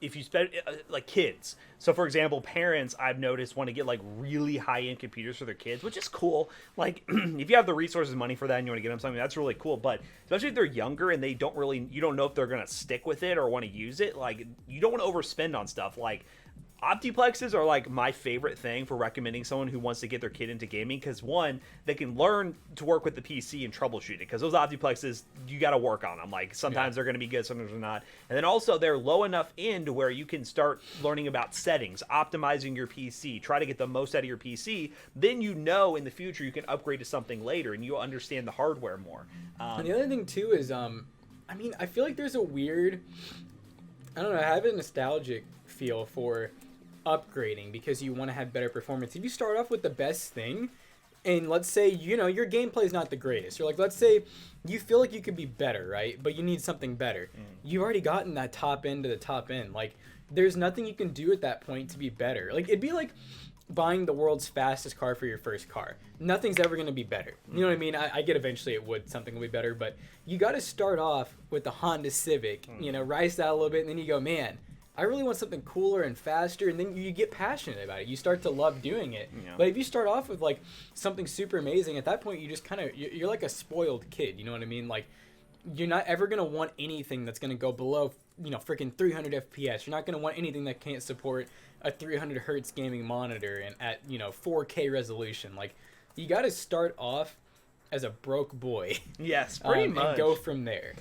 if you spend like kids. So for example, parents I've noticed want to get like really high end computers for their kids, which is cool. Like if you have the resources and money for that and you want to get them something, that's really cool. But especially if they're younger and you don't know if they're gonna stick with it or want to use it. Like you don't want to overspend on stuff. Like Optiplexes are like my favorite thing for recommending someone who wants to get their kid into gaming because one, they can learn to work with the PC and troubleshoot it because those Optiplexes you got to work on them. Like sometimes they're going to be good, sometimes they're not. And then also they're low enough in to where you can start learning about settings, optimizing your PC, try to get the most out of your PC. Then you know in the future you can upgrade to something later and you'll understand the hardware more. And the other thing too is, I mean, I feel like there's a weird, I don't know, I have a nostalgic feel for upgrading because you want to have better performance. If you start off with the best thing and let's say your gameplay is not the greatest, or like let's say you feel like you could be better, right, but you need something better, you've already gotten that top end to the top end. Like there's nothing you can do at that point to be better. Like it'd be like buying the world's fastest car for your first car. Nothing's ever going to be better. You know what I mean? I get eventually something will be better, but you got to start off with the Honda Civic, rise that a little bit, and then you go, man, I really want something cooler and faster, and then you get passionate about it. You start to love doing it. Yeah. But if you start off with like something super amazing, at that point you just kind of you're like a spoiled kid. You know what I mean? Like you're not ever gonna want anything that's gonna go below freaking 300 FPS. You're not gonna want anything that can't support a 300 hertz gaming monitor and at 4K resolution. Like you got to start off as a broke boy. Yes, pretty much. And go from there.